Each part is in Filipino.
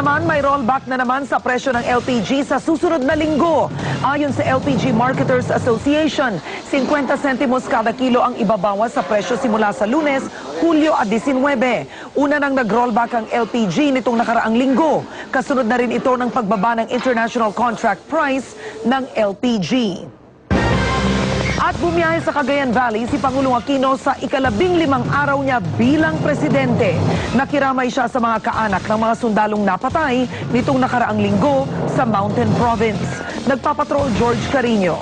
naman, may rollback na naman sa presyo ng LPG sa susunod na linggo. Ayon sa LPG Marketers Association, 50 sentimos kada kilo ang ibabawas sa presyo simula sa Lunes, Hulyo at 19. Una nang nag-rollback ang LPG nitong nakaraang linggo. Kasunod na rin ito ng pagbaba ng international contract price ng LPG. At bumiyahe sa Cagayan Valley si Pangulong Aquino sa ika-15 araw niya bilang presidente. Nakiramay siya sa mga kaanak ng mga sundalong napatay nitong nakaraang linggo sa Mountain Province. Nagpapatrol George Carino.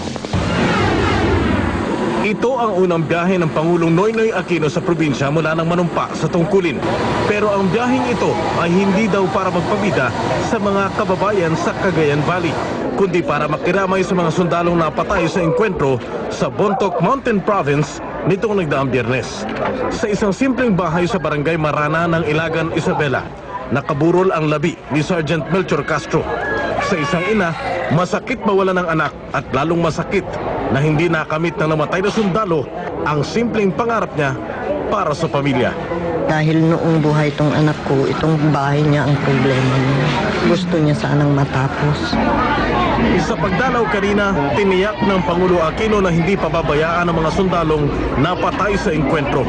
Ito ang unang biyahe ng Pangulong Noynoy Aquino sa probinsya mula nang manumpa sa tungkulin. Pero ang biyaheng ito ay hindi daw para magpabida sa mga kababayan sa Cagayan Valley, kundi para makiramay sa mga sundalong napatay sa engkwentro sa Bontoc Mountain Province nitong nagdaang Biyernes. Sa isang simpleng bahay sa barangay Marana ng Ilagan, Isabela, nakaburol ang labi ni Sergeant Melchor Castro. Sa isang ina, masakit mawala ng anak at lalong masakit na hindi nakamit ng namatay na sundalo ang simpleng pangarap niya para sa pamilya. Dahil noong buhay itong anak ko, itong bahay niya ang problema niya. Gusto niya sanang matapos. Sa pagdalaw kanina, tiniyak ng Pangulo Aquino na hindi pababayaan ang mga sundalong napatay sa engkwentro.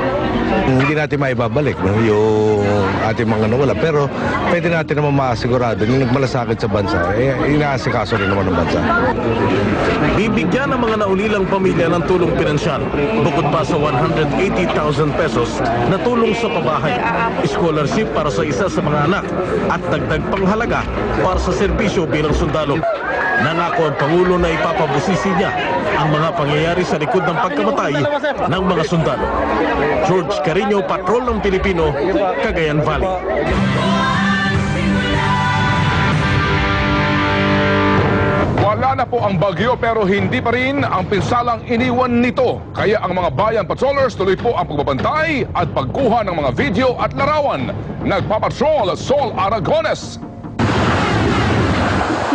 Hindi natin maibabalik yung ating mga nawala, pero pwede natin naman masigurado yung nagmalasakit sa bansa, inaasikaso rin naman ng bansa. Bibigyan ng mga naulilang pamilya ng tulong pinansyal, bukod pa sa 180,000 pesos na tulong sa pabahay, scholarship para sa isa sa mga anak, at dagdag panghalaga para sa serbisyo bilang sundalo. Nangako ang Pangulo na ipapabusisi niya ang mga pangyayari sa likod ng pagkamatay ng mga sundalo. George Carino, Patrol ng Pilipino, Cagayan Valley. Wala na po ang bagyo pero hindi pa rin ang pinsalang iniwan nito. Kaya ang mga bayan patrollers tuloy po ang pagbabantay at pagkuha ng mga video at larawan. Nagpapatrol Sol Aragones.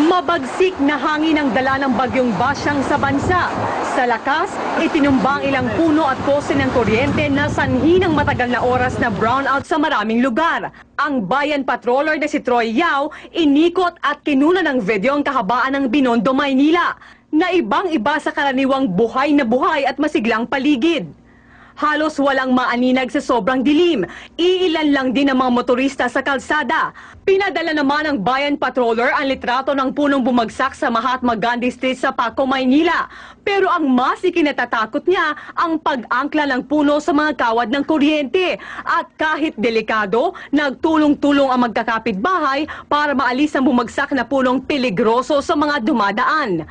Mabagsik na hangin ang dala ng bagyong Basyang sa bansa. Sa lakas, itinumbang ilang puno at pose ng kuryente na sanhi ng matagal na oras na brownout sa maraming lugar. Ang bayan patroller na si Troy Yao, inikot at kinuna ng video ang kahabaan ng Binondo, Maynila, na ibang-iba sa karaniwang buhay na buhay at masiglang paligid. Halos walang maaninag sa sobrang dilim. Iilan lang din ang mga motorista sa kalsada. Pinadala naman ng bayan patroller ang litrato ng punong bumagsak sa Mahatma Gandhi Street sa Paco, Maynila. Pero ang mas ikinatatakot niya ang pag-angkla ng puno sa mga kawad ng kuryente. At kahit delikado, nagtulong-tulong ang magkakapitbahay para maalis ang bumagsak na punong peligroso sa mga dumadaan.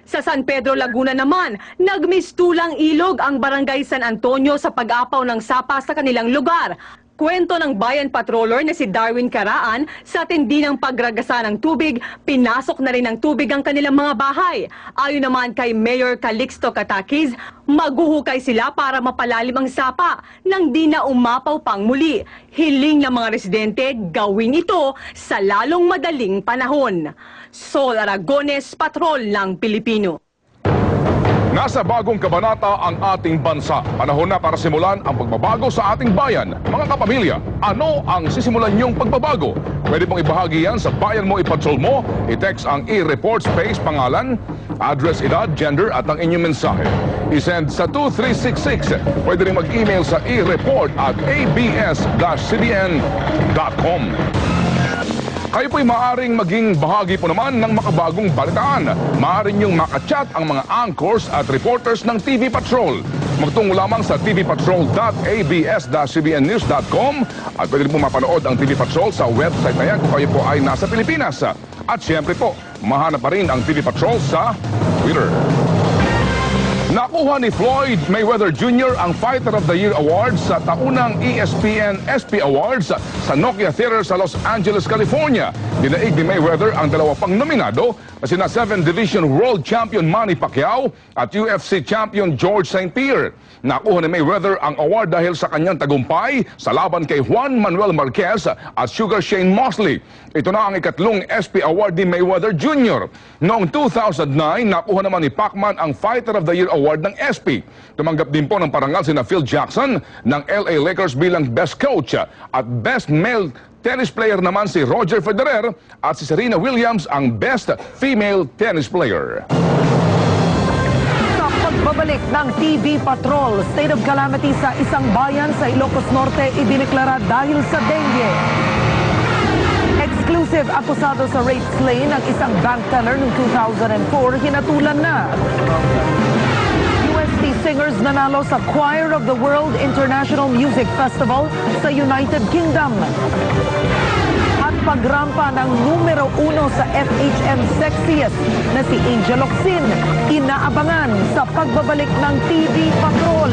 Sa San Pedro, Laguna naman, nagmistulang ilog ang Barangay San Antonio sa pag-apaw ng sapa sa kanilang lugar. Kwento ng bayan patroller na si Darwin Caraan, sa tindi ng pagragasa ng tubig, pinasok na rin ng tubig ang kanilang mga bahay. Ayon naman kay Mayor Calixto Catakis, maguhukay sila para mapalalim ang sapa nang di na umapaw pang muli. Hiling ng mga residente gawin ito sa lalong madaling panahon. Sol Aragones, Patrol ng Pilipino. Nasa bagong kabanata ang ating bansa. Panahon na para simulan ang pagbabago sa ating bayan. Mga kapamilya, ano ang sisimulan niyong pagbabago? Pwede pong ibahagi yan sa Bayan Mo Ipatrol Mo. I-text ang i-report space pangalan, address, edad, gender at ang inyong mensahe. I-send sa 2366. Pwede rin mag-email sa ireport@abs-cbn.com. Kayo po'y maaaring maging bahagi po naman ng makabagong balitaan. Maaari niyong makachat ang mga anchors at reporters ng TV Patrol. Magtungo lamang sa tvpatrol.abs-cbnnews.com at pwede rin po mapanood ang TV Patrol sa website na yan kung kayo po ay nasa Pilipinas. At siyempre po, mahanap pa rin ang TV Patrol sa Twitter. Nakuha ni Floyd Mayweather Jr. ang Fighter of the Year Award sa taunang ESPN SP Awards sa Nokia Theater sa Los Angeles, California. Dinaig ni Mayweather ang dalawa pang nominado na sina 7 Division World Champion Manny Pacquiao at UFC Champion George St. Pierre. Nakuha ni Mayweather ang award dahil sa kanyang tagumpay sa laban kay Juan Manuel Marquez at Sugar Shane Mosley. Ito na ang ikatlong SP Award ni Mayweather Jr. Noong 2009, nakuha naman ni Pacman ang Fighter of the Year Award ng SP. Tumanggap din po ng parangal sina Phil Jackson ng LA Lakers bilang Best Coach at Best Male Tennis player naman si Roger Federer at si Serena Williams ang best female tennis player. Sa pagbabalik ng TV Patrol, state of calamity sa isang bayan sa Ilocos Norte idineklara dahil sa dengue. Exclusive akusado sa rape slay ng isang bank teller noong 2004, hinatulan na. UST singers nanalo sa Choir of the World International Music Festival sa United Kingdom. At pagrampa ng numero 1 sa FHM Sexiest na si Angel Locsin, inaabangan sa pagbabalik ng TV Patrol.